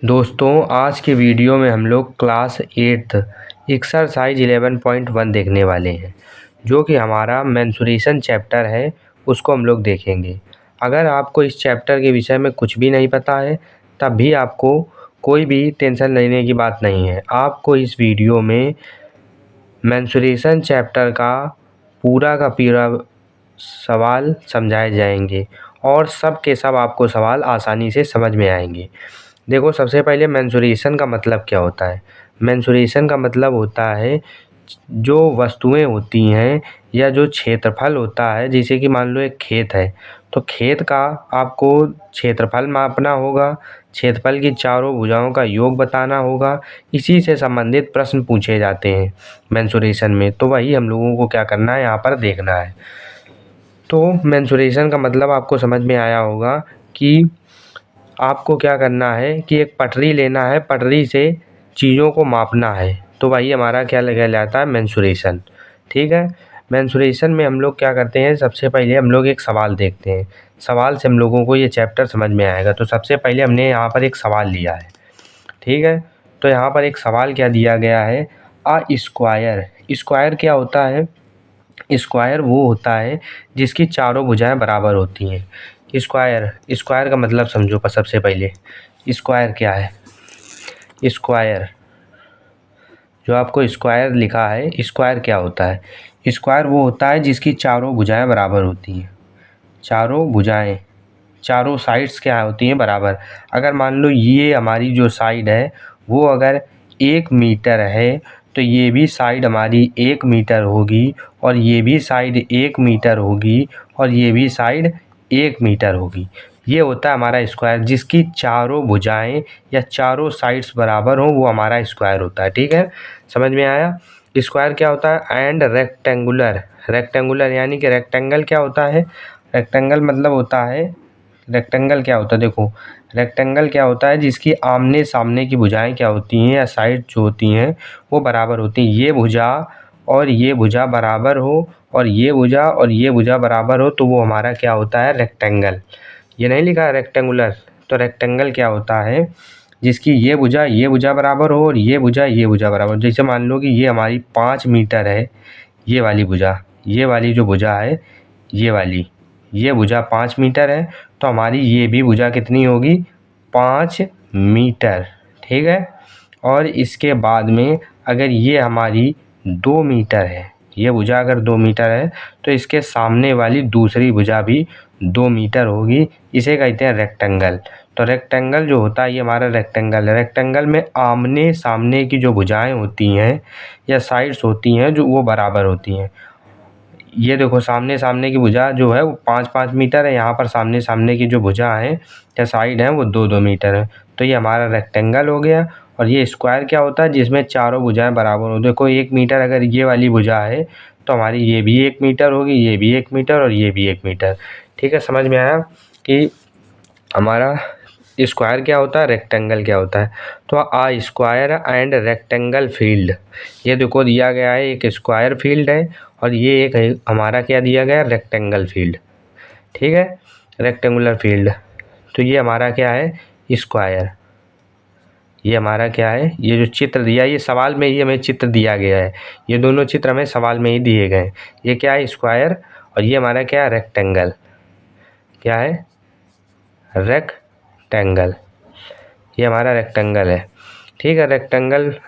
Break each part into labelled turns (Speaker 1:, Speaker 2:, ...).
Speaker 1: दोस्तों आज के वीडियो में हम लोग क्लास 8 एक्सरसाइज 11.1 देखने वाले हैं, जो कि हमारा मेंसुरेशन चैप्टर है। उसको हम लोग देखेंगे। अगर आपको इस चैप्टर के विषय में कुछ भी नहीं पता है तब भी आपको कोई भी टेंशन लेने की बात नहीं है। आपको इस वीडियो में मेंसुरेशन चैप्टर का पूरा सवाल समझाए जाएंगे और सब के सब आपको सवाल आसानी से समझ में आएंगे। देखो, सबसे पहले मेंसुरेशन का मतलब क्या होता है। मेंसुरेशन का मतलब होता है जो वस्तुएं होती हैं या जो क्षेत्रफल होता है, जैसे कि मान लो एक खेत है तो खेत का आपको क्षेत्रफल मापना होगा, क्षेत्रफल की चारों भुजाओं का योग बताना होगा। इसी से संबंधित प्रश्न पूछे जाते हैं मेंसुरेशन में, तो वही हम लोगों को क्या करना है, यहाँ पर देखना है। तो मेंसुरेशन का मतलब आपको समझ में आया होगा कि आपको क्या करना है कि एक पटरी लेना है, पटरी से चीज़ों को मापना है, तो वही हमारा क्या लगा जाता है, मेंसुरेशन। ठीक है। मेंसुरेशन में हम लोग क्या करते हैं, सबसे पहले हम लोग एक सवाल देखते हैं। सवाल से हम लोगों को ये चैप्टर समझ में आएगा। तो सबसे पहले हमने यहाँ पर एक सवाल लिया है। ठीक है। तो यहाँ पर एक सवाल क्या दिया गया है, स्क्वायर। स्क्वायर क्या होता है? स्क्वायर वो होता है जिसकी चारों भुजाएं बराबर होती हैं। स्क्वायर का मतलब समझो। पर सबसे पहले स्क्वायर क्या है? स्क्वायर, जो आपको स्क्वायर लिखा है, स्क्वायर क्या होता है? स्क्वायर वो होता है जिसकी चारों भुजाएं बराबर होती हैं। चारों भुजाएं, चारों साइड्स क्या होती हैं, बराबर। अगर मान लो ये हमारी जो साइड है वो अगर 1 मीटर है तो ये भी साइड हमारी 1 मीटर होगी और ये भी साइड 1 मीटर होगी और ये भी साइड 1 मीटर होगी। ये होता है हमारा स्क्वायर, जिसकी चारों भुजाएं या चारों साइड्स बराबर हों, वो हमारा स्क्वायर होता है। ठीक है, समझ में आया? स्क्वायर क्या होता है? एंड रेक्टेंगुलर यानी कि रेक्टेंगल क्या होता है? रेक्टेंगल मतलब होता है, रेक्टेंगल क्या होता है, देखो रेक्टेंगल क्या होता है, जिसकी आमने सामने की भुजाएं क्या होती हैं या साइड जो होती हैं वो बराबर होती हैं। ये भुजा और ये भुजा बराबर हो और ये भुजा और ये भुजा बराबर हो तो वो हमारा क्या होता है, रेक्टेंगल। ये नहीं लिखा है रेक्टेंगुलर। तो रेक्टेंगल क्या होता है, जिसकी ये भुजा बराबर हो और ये भुजा बराबर। जैसे मान लो कि ये हमारी 5 मीटर है, ये वाली भुजा, ये वाली जो भुजा है, ये भुजा 5 मीटर है, तो हमारी ये भी भुजा कितनी होगी, 5 मीटर। ठीक है। और इसके बाद में अगर ये हमारी 2 मीटर है, ये भुजा अगर 2 मीटर है तो इसके सामने वाली दूसरी भुजा भी 2 मीटर होगी। इसे कहते हैं रेक्टेंगल। तो रेक्टेंगल जो होता है ये हमारा रेक्टेंगल है। रेक्टेंगल में आमने सामने की जो भुजाएं होती हैं या साइड्स होती हैं जो वो बराबर होती हैं। ये देखो, सामने की भुजा जो है वो 5-5 मीटर है। यहाँ पर सामने की जो भुजा है या साइड है वो 2-2 मीटर है। तो ये हमारा रेक्टेंगल हो गया। और ये स्क्वायर क्या होता है, जिसमें चारों भुजाएं बराबर हो। देखो 1 मीटर अगर ये वाली भुजा है तो हमारी ये भी 1 मीटर होगी, ये भी 1 मीटर और ये भी 1 मीटर। ठीक है, समझ में आया कि हमारा स्क्वायर क्या होता है, रेक्टेंगल क्या होता है। तो स्क्वायर एंड रेक्टेंगल फील्ड, ये देखो दिया गया है, एक स्क्वायर फील्ड है और ये एक है हमारा क्या दिया गया, रेक्टेंगल फील्ड। ठीक है, रेक्टेंगुलर फील्ड। तो ये हमारा क्या है, स्क्वायर। ये हमारा क्या है, ये जो चित्र दिया, ये सवाल में ही हमें चित्र दिया गया है। ये दोनों चित्र हमें सवाल में ही दिए गए। ये क्या है, स्क्वायर, और ये हमारा क्या है, रेक्टेंगल। क्या है, रेक्टेंगल। ये हमारा रेक्टेंगल है। ठीक है,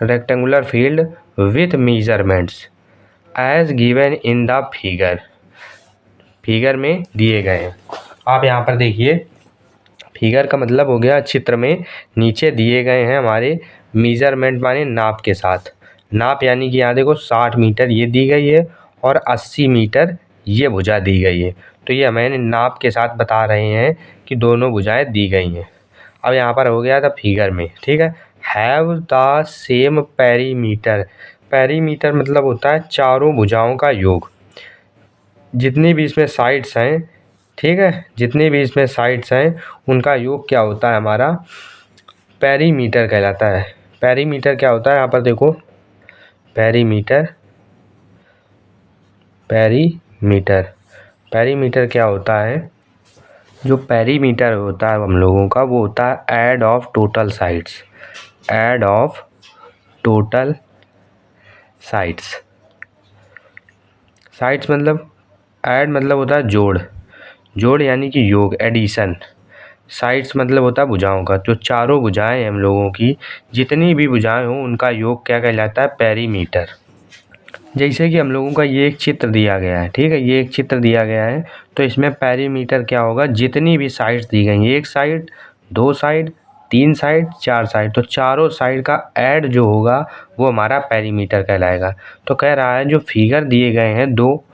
Speaker 1: rectangular field with measurements as given in the figure में दिए गए हैं। आप यहाँ पर देखिए, फिगर का मतलब हो गया चित्र में नीचे दिए गए हैं हमारे मेजरमेंट, माने नाप के साथ। नाप यानी कि यहाँ देखो 60 मीटर ये दी गई है और 80 मीटर ये भुजा दी गई है। तो ये हमें नाप के साथ बता रहे हैं कि दोनों भुजाएं दी गई हैं। अब यहाँ पर हो गया था फिगर में। ठीक है, have the same perimeter. Perimeter मतलब होता है चारों भुजाओं का योग। जितनी भी इसमें साइड्स हैं, ठीक है, जितनी भी इसमें साइड्स हैं उनका योग क्या होता है, हमारा पेरीमीटर कहलाता है। पेरीमीटर क्या होता है, यहाँ पर देखो, पेरीमीटर पेरीमीटर पेरीमीटर क्या होता है, जो पेरीमीटर होता है हम लोगों का वो होता है add of total sides. Add of total sides. Sides मतलब ऐड मतलब होता है जोड़, जोड़ यानी कि योग, एडिशन। साइड्स मतलब होता है भुजाओं का। जो चारों भुजाएं हम लोगों की, जितनी भी भुजाएं हों उनका योग क्या कहलाता है? पेरीमीटर। जैसे कि हम लोगों का ये एक चित्र दिया गया है, ठीक है, ये एक चित्र दिया गया है, तो इसमें पेरीमीटर क्या होगा? जितनी भी साइड्स दी गई हैं, एक साइड, दो साइड, तीन साइड, चार साइड, तो चारों साइड का ऐड जो होगा वो हमारा पेरीमीटर कहलाएगा। तो कह रहा है जो फिगर दिए गए हैं दो,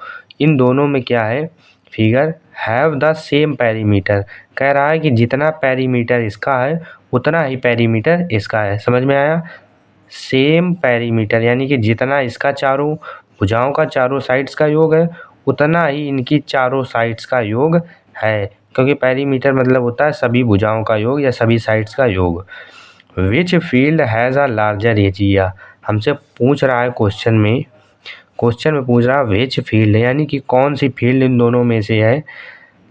Speaker 1: इन दोनों में क्या है? Figure have the same perimeter. कह रहा है कि जितना पेरीमीटर इसका है उतना ही पेरीमीटर इसका है। समझ में आया? सेम पेरीमीटर यानी कि जितना इसका चारों भुजाओं का चारों साइड्स का योग है उतना ही इनकी चारों साइड्स का योग है, क्योंकि पेरीमीटर मतलब होता है सभी भुजाओं का योग या सभी साइड्स का योग। Which field has a larger area. हमसे पूछ रहा है क्वेश्चन में पूछ रहा है विच फील्ड यानी कि कौन सी फील्ड इन दोनों में से है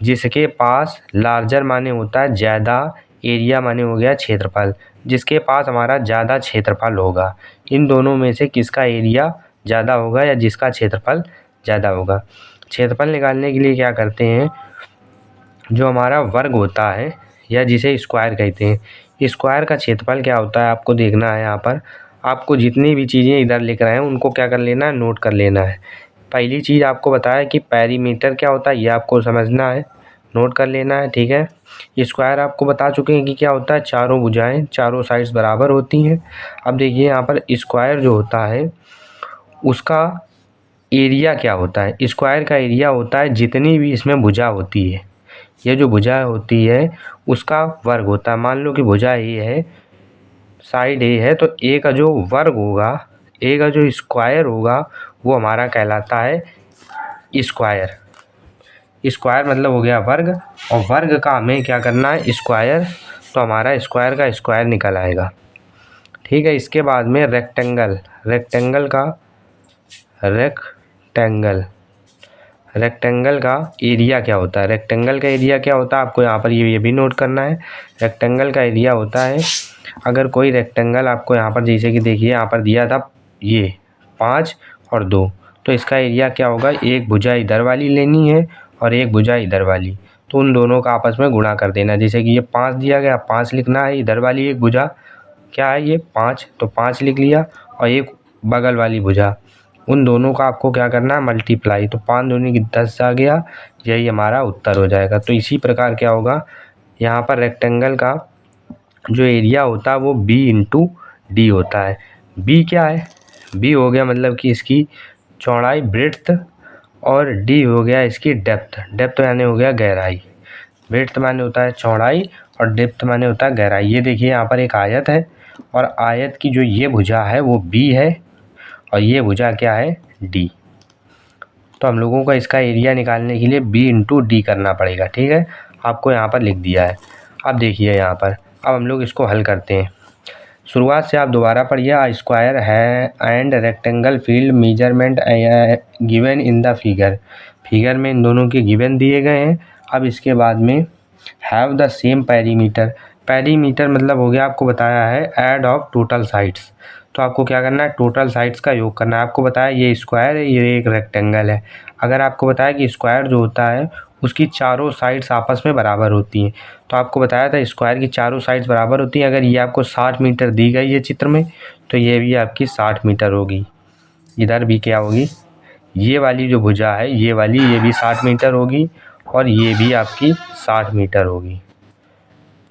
Speaker 1: जिसके पास लार्जर माने होता है ज़्यादा, एरिया माने हो गया क्षेत्रफल, जिसके पास हमारा ज़्यादा क्षेत्रफल होगा। इन दोनों में से किसका एरिया ज़्यादा होगा या जिसका क्षेत्रफल ज़्यादा होगा। क्षेत्रफल निकालने के लिए क्या करते हैं? जो हमारा वर्ग होता है या जिसे स्क्वायर कहते हैं, स्क्वायर का क्षेत्रफल क्या होता है आपको देखना है। यहाँ पर आपको जितनी भी चीज़ें इधर लिख रहे हैं उनको क्या कर लेना है? नोट कर लेना है। पहली चीज़ आपको बताया कि पेरीमीटर क्या होता है, ये आपको समझना है, नोट कर लेना है, ठीक है। स्क्वायर आपको बता चुके हैं कि क्या होता है? चारों भुजाएं, चारों साइड्स बराबर होती हैं। अब देखिए यहाँ पर स्क्वायर जो होता है उसका एरिया क्या होता है? स्क्वायर का एरिया होता है जितनी भी इसमें भुजा होती है, ये जो भुजा होती है उसका वर्ग होता है। मान लो कि भुजा ए है, साइड ए है, तो ए का जो वर्ग होगा, ए का जो स्क्वायर होगा वो हमारा कहलाता है स्क्वायर। स्क्वायर मतलब हो गया वर्ग, और वर्ग का हमें क्या करना है? स्क्वायर। तो हमारा स्क्वायर का स्क्वायर निकल आएगा, ठीक है। इसके बाद में रेक्टेंगल। रेक्टेंगल का एरिया क्या होता है? रेक्टेंगल का एरिया क्या होता है आपको यहाँ पर ये भी नोट करना है। रेक्टेंगल का एरिया होता है, अगर कोई रेक्टेंगल आपको यहाँ पर जैसे कि देखिए यहाँ पर दिया था ये 5 और 2, तो इसका एरिया क्या होगा? एक भुजा इधर वाली लेनी है और एक भुजा इधर वाली, तो उन दोनों का आपस में गुणा कर देना। जैसे कि ये 5 दिया गया, 5 लिखना है, इधर वाली एक भुजा क्या है? ये 5, तो 5 लिख लिया, और एक बगल वाली भुजा, उन दोनों का आपको क्या करना है? मल्टीप्लाई। तो 5 दूनी की 10 आ गया, यही हमारा उत्तर हो जाएगा। तो इसी प्रकार क्या होगा यहाँ पर रेक्टेंगल का जो एरिया होता है वो b इंटू डी होता है। b क्या है? b हो गया मतलब कि इसकी चौड़ाई, ब्रेड्थ, और d हो गया इसकी डेप्थ। डेप्थ यानी हो गया गहराई। ब्रेड्थ माने होता है चौड़ाई और डेप्थ माने होता है गहराई। ये देखिए यहाँ पर एक आयत है, और आयत की जो ये भुजा है वो b है और ये भुजा क्या है? d। तो हम लोगों को इसका एरिया निकालने के लिए b इंटू डी करना पड़ेगा, ठीक है। आपको यहाँ पर लिख दिया है। अब देखिए यहाँ पर, अब हम लोग इसको हल करते हैं। शुरुआत से आप दोबारा पढ़िए। आ स्क्वायर है and rectangle field measurement given in the figure. Figure में इन दोनों के गिवन दिए गए हैं। अब इसके बाद में have the same perimeter. Perimeter मतलब हो गया, आपको बताया है ऐड ऑफ टोटल साइड्स। तो आपको क्या करना है? टोटल साइड्स का योग करना है। आपको बताया ये स्क्वायर है, ये एक रेक्टेंगल है। अगर आपको बताया कि स्क्वायर जो होता है उसकी चारों साइड्स आपस में बराबर होती हैं, तो आपको बताया था स्क्वायर की चारों साइड्स बराबर होती हैं। अगर ये आपको 60 मीटर दी गई है चित्र में, तो ये भी आपकी 60 मीटर होगी। इधर भी क्या होगी? ये वाली जो भुजा है ये वाली, ये भी 60 मीटर होगी, और ये भी आपकी 60 मीटर होगी,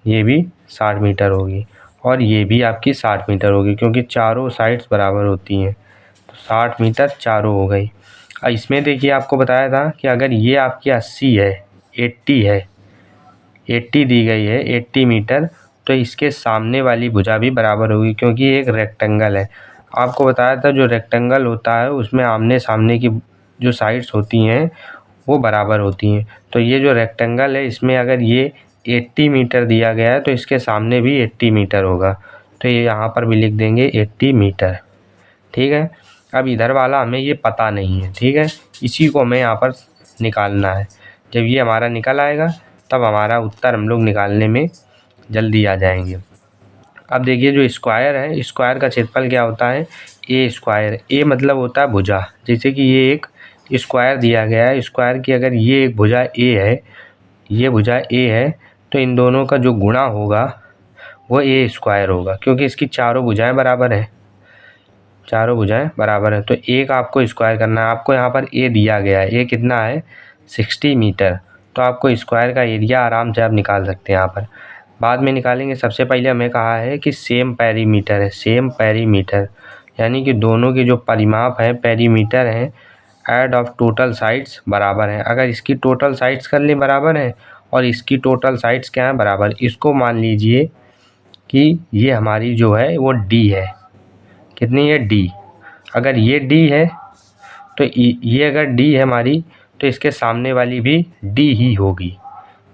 Speaker 1: ये भी 60 मीटर होगी, और ये भी आपकी 60 मीटर होगी, क्योंकि चारों साइड्स बराबर होती हैं। तो 60 मीटर चारों हो गई। और इसमें देखिए आपको बताया था कि अगर ये आपकी 80 है, 80 है, 80 दी गई है, 80 मीटर, तो इसके सामने वाली भुजा भी बराबर होगी, क्योंकि एक रेक्टेंगल है। आपको बताया था जो रेक्टेंगल होता है उसमें आमने सामने की जो साइड्स होती हैं वो बराबर होती हैं। तो ये जो रेक्टेंगल है इसमें अगर ये 80 मीटर दिया गया है तो इसके सामने भी 80 मीटर होगा, तो ये यहाँ पर भी लिख देंगे 80 मीटर, ठीक है। अब इधर वाला हमें ये पता नहीं है, ठीक है, इसी को हमें यहाँ पर निकालना है। जब ये हमारा निकल आएगा तब हमारा उत्तर हम लोग निकालने में जल्दी आ जाएंगे। अब देखिए जो स्क्वायर है, स्क्वायर का क्षेत्रफल क्या होता है, ए स्क्वायर। ए मतलब होता है भुजा। जैसे कि ये एक स्क्वायर दिया गया है, स्क्वायर की अगर ये एक भुजा ए है, ये भुजा ए है, तो इन दोनों का जो गुणा होगा वो ए स्क्वायर होगा, क्योंकि इसकी चारों भुजाएं बराबर हैं, चारों भुजाएं बराबर हैं। तो एक आपको स्क्वायर करना है। आपको यहाँ पर ए दिया गया है, ए कितना है 60 मीटर। तो आपको स्क्वायर का एरिया आराम से आप निकाल सकते हैं यहाँ पर, बाद में निकालेंगे। सबसे पहले हमें कहा है कि सेम पेरीमीटर है, सेम पेरीमीटर यानी कि दोनों के जो परिमाप हैं पेरीमीटर हैं ऐड ऑफ टोटल साइड्स बराबर हैं। अगर इसकी टोटल साइड्स कर लें बराबर हैं और इसकी टोटल साइड्स क्या है बराबर, इसको मान लीजिए कि ये हमारी जो है वो डी है। कितनी है डी। अगर ये डी है तो ये अगर डी है हमारी, तो इसके सामने वाली भी डी ही होगी।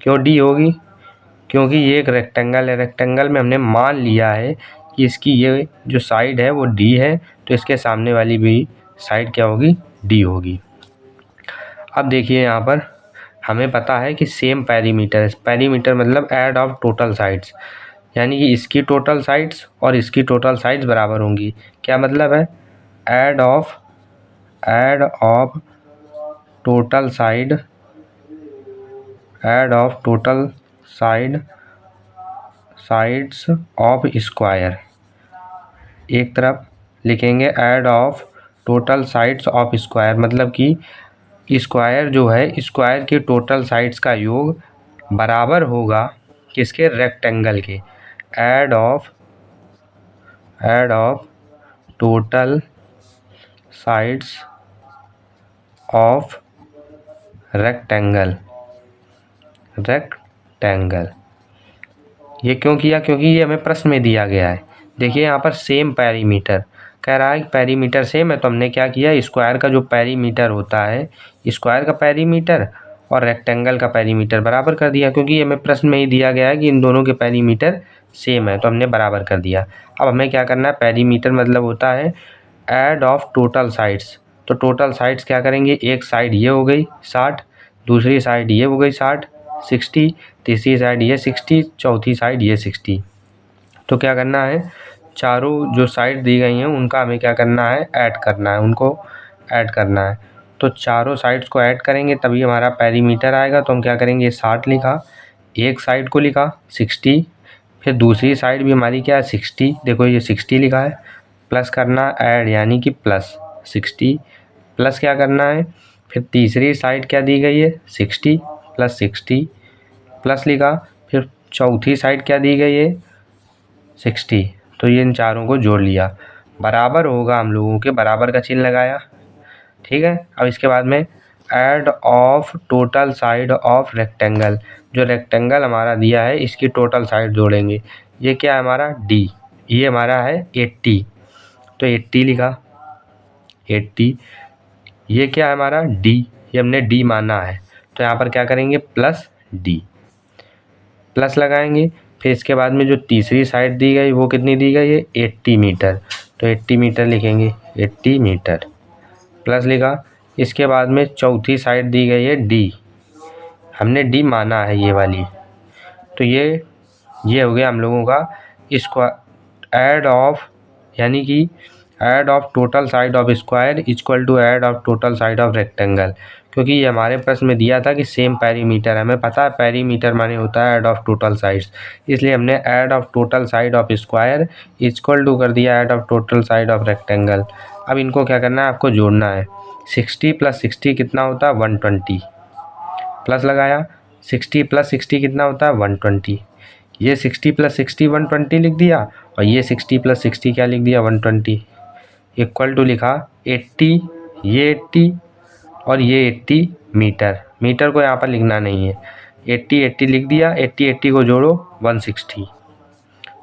Speaker 1: क्यों डी होगी, क्योंकि ये एक रेक्टेंगल है। रेक्टेंगल में हमने मान लिया है कि इसकी ये जो साइड है वो डी है, तो इसके सामने वाली भी साइड क्या होगी, डी होगी। अब देखिए यहाँ पर हमें पता है कि सेम पेरीमीटर है। पेरीमीटर मतलब ऐड ऑफ टोटल साइड्स, यानी कि इसकी टोटल साइड्स और इसकी टोटल साइड्स बराबर होंगी। क्या मतलब है, add of total side, add of total sides of square. एक तरफ लिखेंगे add of total sides of square, मतलब कि स्क्वायर जो है, स्क्वायर की टोटल साइड्स का योग बराबर होगा किसके, रेक्टेंगल के। Add of total sides of rectangle. ये क्यों किया, क्योंकि ये हमें प्रश्न में दिया गया है। देखिए यहाँ पर सेम पेरीमीटर कह रहा है, पेरीमीटर सेम है, तो हमने क्या किया, स्क्वायर का जो पेरीमीटर होता है, स्क्वायर का पेरीमीटर और रेक्टेंगल का पेरीमीटर बराबर कर दिया, क्योंकि हमें प्रश्न में ही दिया गया है कि इन दोनों के पेरीमीटर सेम है, तो हमने बराबर कर दिया। अब हमें क्या करना है, पेरीमीटर मतलब होता है ऐड ऑफ टोटल साइड्स। तो टोटल साइड्स क्या करेंगे, एक साइड ये हो गई 60, दूसरी साइड ये हो गई 60, तीसरी साइड ये 60, चौथी साइड ये 60। तो क्या करना है, चारों जो साइड दी गई हैं उनका हमें क्या करना है, ऐड करना है, उनको ऐड करना है। तो चारों साइड्स को ऐड करेंगे तभी हमारा पेरीमीटर आएगा। तो हम क्या करेंगे, 60 लिखा, एक साइड को लिखा 60, फिर दूसरी साइड भी हमारी क्या है 60, देखो ये 60 लिखा है, प्लस करना ऐड यानी कि प्लस 60, प्लस क्या करना है, फिर तीसरी साइड क्या दी गई है 60 प्लस 60 प्लस लिखा, फिर चौथी साइड क्या दी गई है 60। तो ये इन चारों को जोड़ लिया, बराबर होगा, हम लोगों के बराबर का चिन्ह लगाया, ठीक है। अब इसके बाद में add of total side of rectangle, जो रेक्टेंगल हमारा दिया है इसकी टोटल साइड जोड़ेंगे। ये क्या है हमारा डी, ये हमारा है 80, तो 80 लिखा 80। ये क्या है हमारा डी, ये हमने डी माना है, तो यहाँ पर क्या करेंगे प्लस डी, प्लस लगाएंगे। फिर इसके बाद में जो तीसरी साइड दी गई वो कितनी दी गई है 80 मीटर, तो 80 मीटर लिखेंगे 80 मीटर, प्लस लिखा। इसके बाद में चौथी साइड दी गई है डी, हमने डी माना है ये वाली, तो ये हो गया हम लोगों का इसको ऐड ऑफ, यानी कि add of total side of square equal to add of total side of rectangle, क्योंकि ये हमारे प्रश्न में दिया था कि सेम पेरीमीटर है। हमें पता है पेरीमीटर माने होता है ऐड ऑफ टोटल साइड्स, इसलिए हमने add of total side of square equal to कर दिया add of total side of rectangle. अब इनको क्या करना है, आपको जोड़ना है। 60 प्लस 60 कितना होता है 120, प्लस लगाया, 60 प्लस 60 कितना होता है 120। ये 60 प्लस 60 120 लिख दिया, और ये 60 प्लस 60 क्या लिख दिया 120, इक्वल टू लिखा 80, ये 80 और ये 80 मीटर। मीटर को यहाँ पर लिखना नहीं है, 80 लिख दिया, 80 को जोड़ो 160,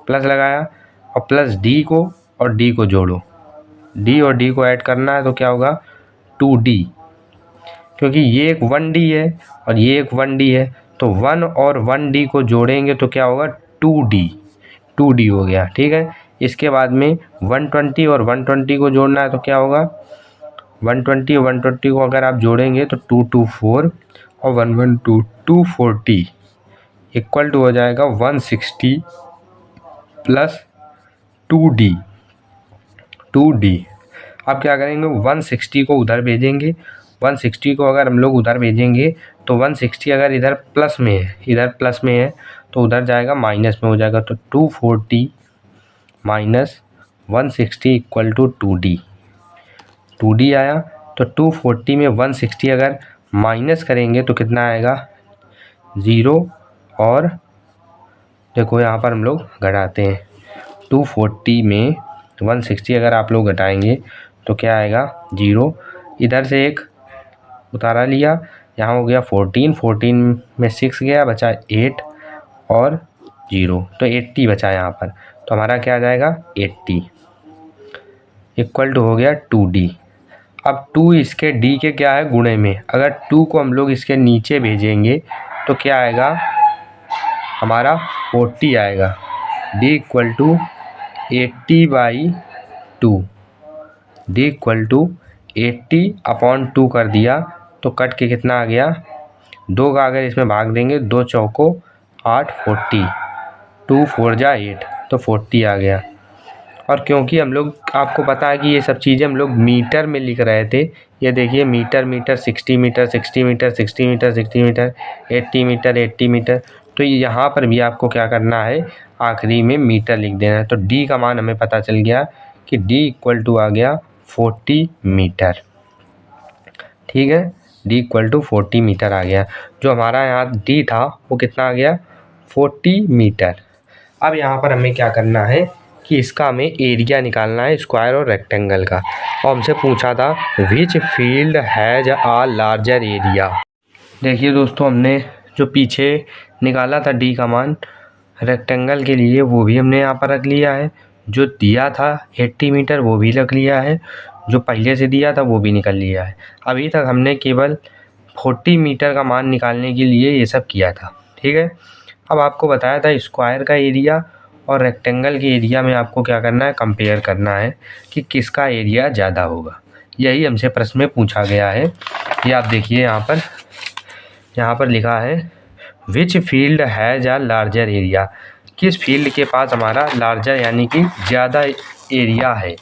Speaker 1: प्लस लगाया, और प्लस डी को और डी को जोड़ो, डी और डी को ऐड करना है, तो क्या होगा 2D, क्योंकि ये एक 1D है और ये एक 1D है, तो 1 और 1D को जोड़ेंगे तो क्या होगा 2D हो गया, ठीक है। इसके बाद में 120 और 120 को जोड़ना है, तो क्या होगा 120 और 120 को अगर आप जोड़ेंगे तो 2 2 4 और 1 1 2 240, इक्वल टू हो जाएगा 160 प्लस 2D। अब क्या करेंगे, 160 को उधर भेजेंगे। 160 को अगर हम लोग उधर भेजेंगे तो 160 अगर इधर प्लस में है तो उधर जाएगा माइनस में हो जाएगा। तो 240 माइनस 160 इक्वल टू 2D आया। तो 240 में 160 अगर माइनस करेंगे तो कितना आएगा, 0। और देखो यहाँ पर हम लोग घटाते हैं, 240 में 160 अगर आप लोग घटाएंगे तो क्या आएगा, 0। इधर से एक उतारा लिया, यहाँ हो गया 14 में 6 गया, बचा 8 और 0, तो 80 बचा यहाँ पर। तो हमारा क्या आ जाएगा, 80 इक्वल टू हो गया 2D। अब 2 इसके D के क्या है, गुणे में। अगर 2 को हम लोग इसके नीचे भेजेंगे तो क्या आएगा, हमारा 40 आएगा। D equal to 80/2। D equal to 80/2 कर दिया तो कट के कितना आ गया, 2 का अगर इसमें भाग देंगे, 2 चौको 8, 40, 2 4 जा 8, तो 40 आ गया। और क्योंकि हम लोग, आपको पता है कि ये सब चीज़ें हम लोग मीटर में लिख रहे थे, ये देखिए metre 60 metre 60 metre 60 metre 60 metre 80 metre 80 metre, तो यहाँ पर भी आपको क्या करना है, आखिरी में मीटर लिख देना है। तो डी का मान हमें पता चल गया कि डी इक्वल टू आ गया 40 मीटर। ठीक है, डी इक्वल टू 40 मीटर आ गया। जो हमारा यहाँ डी था वो कितना आ गया, 40 मीटर। अब यहाँ पर हमें क्या करना है कि इसका हमें एरिया निकालना है, स्क्वायर और रेक्टेंगल का। और हमसे पूछा था which field has a larger area. देखिए दोस्तों, हमने जो पीछे निकाला था डी का मान रेक्टेंगल के लिए, वो भी हमने यहाँ पर रख लिया है। जो दिया था 80 मीटर वो भी रख लिया है, जो पहले से दिया था वो भी निकल लिया है। अभी तक हमने केवल 40 मीटर का मान निकालने के लिए ये सब किया था। ठीक है, अब आपको बताया था स्क्वायर का एरिया और रेक्टेंगल के एरिया में आपको क्या करना है, कंपेयर करना है कि किसका एरिया ज़्यादा होगा। यही हमसे प्रश्न में पूछा गया है। ये आप देखिए यहाँ पर लिखा है which field has a larger area, किस फील्ड के पास हमारा लार्जर यानी कि ज़्यादा एरिया है।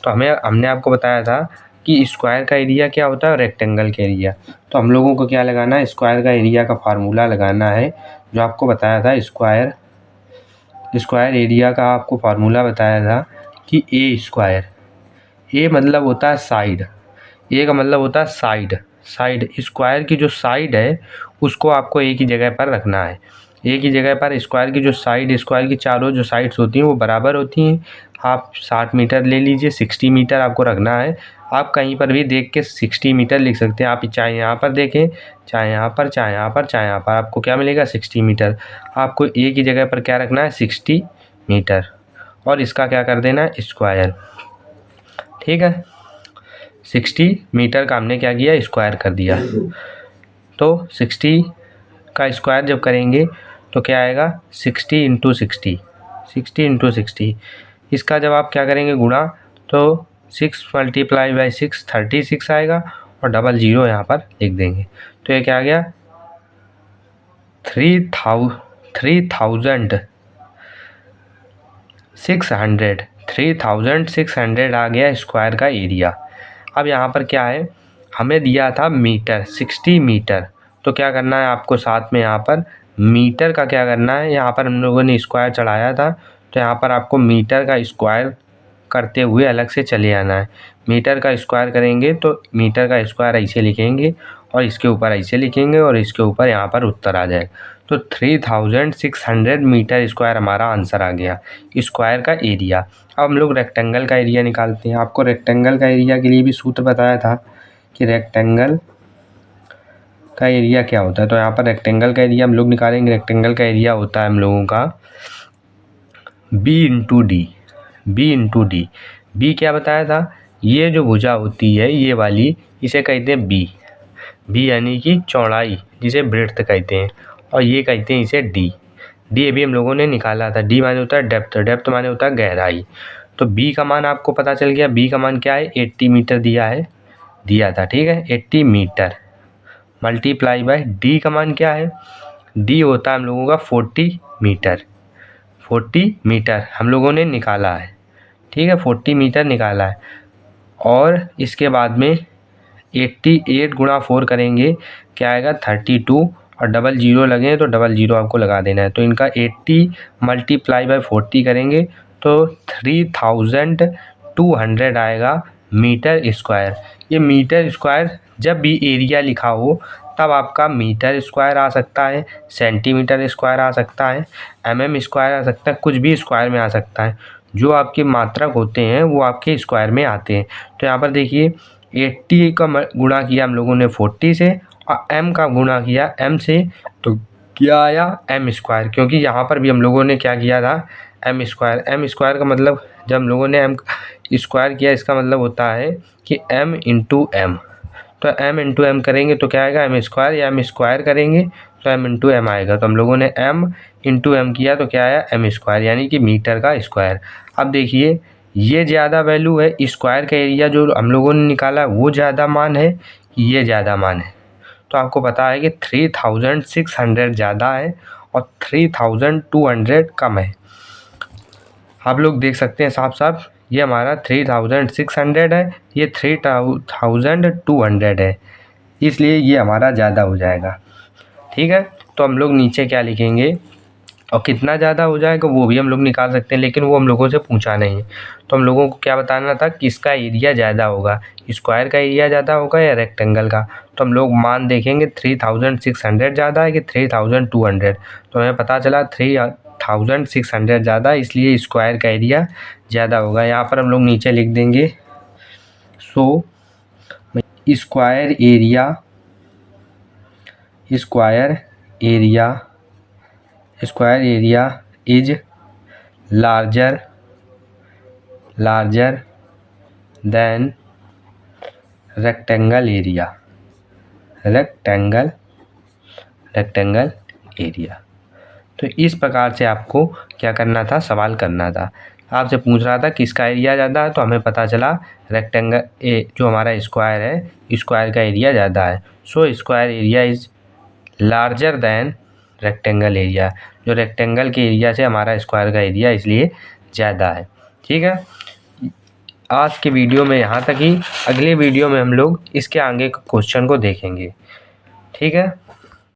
Speaker 1: तो हमने आपको बताया था कि स्क्वायर का एरिया क्या होता है, रेक्टेंगल का एरिया। तो हम लोगों को क्या लगाना है, स्क्वायर का एरिया का फार्मूला लगाना है, जो आपको बताया था स्क्वायर एरिया का आपको फार्मूला बताया था कि ए स्क्वायर, ए मतलब होता है साइड, ए का मतलब होता है साइड। स्क्वायर की जो साइड है उसको आपको एक ही जगह पर रखना है। एक ही जगह पर स्क्वायर की जो साइड, स्क्वायर की चारों जो साइड्स होती हैं वो बराबर होती हैं। आप 60 मीटर ले लीजिए, 60 मीटर आपको रखना है। आप कहीं पर भी देख के 60 मीटर लिख सकते हैं। आप चाहे यहाँ पर देखें, चाहे यहाँ पर, चाहे यहाँ पर, चाहे यहाँ पर, आपको क्या मिलेगा, 60 मीटर। आपको एक ही जगह पर क्या रखना है, 60 मीटर, और इसका क्या कर देना है, स्क्वायर। ठीक है, 60 मीटर का हमने क्या किया, स्क्वायर कर दिया। तो 60 का स्क्वायर जब करेंगे तो क्या आएगा, 60 इंटू 60। इसका जब आप क्या करेंगे गुणा, तो 6 मल्टीप्लाई बाई 6 36 आएगा, और डबल ज़ीरो यहाँ पर लिख देंगे। तो ये क्या आ गया, 3600 आ गया स्क्वायर का एरिया। अब यहाँ पर क्या है, हमें दिया था मीटर, 60 मीटर। तो क्या करना है आपको, साथ में यहाँ पर मीटर का क्या करना है, यहाँ पर हम लोगों ने स्क्वायर चढ़ाया था, तो यहाँ पर आपको मीटर का स्क्वायर करते हुए अलग से चले आना है। मीटर का स्क्वायर करेंगे तो मीटर का स्क्वायर ऐसे लिखेंगे, और इसके ऊपर ऐसे लिखेंगे, और इसके ऊपर यहाँ पर उत्तर आ जाए। तो 3600 मीटर स्क्वायर हमारा आंसर आ गया, स्क्वायर का एरिया। अब हम लोग रेक्टेंगल का एरिया निकालते हैं। आपको रेक्टेंगल का एरिया के लिए भी सूत्र बताया था कि रेक्टेंगल का एरिया क्या होता है। तो यहाँ पर रेक्टेंगल का एरिया हम लोग निकालेंगे। रेक्टेंगल का एरिया होता है हम लोगों का बी इंटू डी। बी क्या बताया था, ये जो भुजा होती है ये वाली, इसे कहते हैं बी यानी कि चौड़ाई, जिसे ब्रेड्थ कहते हैं, और ये कहते हैं इसे डी अभी हम लोगों ने निकाला था। डी माने होता है डेप्थ माने होता है गहराई। तो बी का मान आपको पता चल गया। बी का मान क्या है, 80 मीटर दिया था। ठीक है, 80 मीटर मल्टीप्लाई बाय डी का मान क्या है, डी होता है हम लोगों का 40 मीटर। 40 मीटर हम लोगों ने निकाला है, ठीक है, 40 मीटर निकाला है। और इसके बाद में 88 गुणा 4 करेंगे, क्या आएगा 32, और डबल ज़ीरो लगे तो डबल ज़ीरो आपको लगा देना है। तो इनका 80 मल्टीप्लाई बाय 40 करेंगे तो 3200 आएगा मीटर स्क्वायर। ये मीटर स्क्वायर जब भी एरिया लिखा हो तब आपका मीटर स्क्वायर आ सकता है, सेंटीमीटर स्क्वायर आ सकता है, mm स्क्वायर आ सकता है, कुछ भी स्क्वायर में आ सकता है। जो आपके मात्रक होते हैं वो आपके स्क्वायर में आते हैं। तो यहाँ पर देखिए 80 का गुणा किया हम लोगों ने 40 से, और m का गुणा किया m से, तो क्या आया m स्क्वायर। क्योंकि यहाँ पर भी हम लोगों ने क्या किया था, m स्क्वायर। m स्क्वायर का मतलब जब हम लोगों ने m स्क्वायर किया, इसका मतलब होता है कि m इंटू एम। तो m इंटू एम करेंगे तो क्या आएगा m स्क्वायर, या m स्क्वायर करेंगे तो m इंटू एम आएगा। तो हम लोगों ने m इंटू एम किया तो क्या आया m स्क्वायर, यानी कि मीटर का स्क्वायर। अब देखिए ये ज़्यादा वैल्यू है, स्क्वायर का एरिया जो हम लोगों ने निकाला वो ज़्यादा मान है, ये ज़्यादा मान है। तो आपको पता है कि 3600 ज़्यादा है और 3200 कम है। आप लोग देख सकते हैं साफ साफ, ये हमारा 3600 है, ये 3200 है, इसलिए ये हमारा ज़्यादा हो जाएगा। ठीक है, तो हम लोग नीचे क्या लिखेंगे और कितना ज़्यादा हो जाएगा वो भी हम लोग निकाल सकते हैं, लेकिन वो हम लोगों से पूछा नहीं है। तो हम लोगों को क्या बताना था, किसका एरिया ज़्यादा होगा, स्क्वायर का एरिया ज़्यादा होगा या रेक्टेंगल का। तो हम लोग मान देखेंगे 3600 ज़्यादा है कि 3200। तो हमें पता चला 3600 ज़्यादा, इसलिए स्क्वायर का एरिया ज़्यादा होगा। यहाँ पर हम लोग नीचे लिख देंगे so square area is larger than rectangle area. तो इस प्रकार से आपको क्या करना था, सवाल करना था। आपसे पूछ रहा था किसका एरिया ज़्यादा है, तो हमें पता चला रेक्टेंगल जो हमारा स्क्वायर है, स्क्वायर का एरिया ज़्यादा है। So square area is larger than rectangle area. जो रेक्टेंगल के एरिया से हमारा स्क्वायर का एरिया इसलिए ज़्यादा है। ठीक है, आज के वीडियो में यहाँ तक ही। अगले वीडियो में हम लोग इसके आगे के क्वेश्चन को देखेंगे। ठीक है।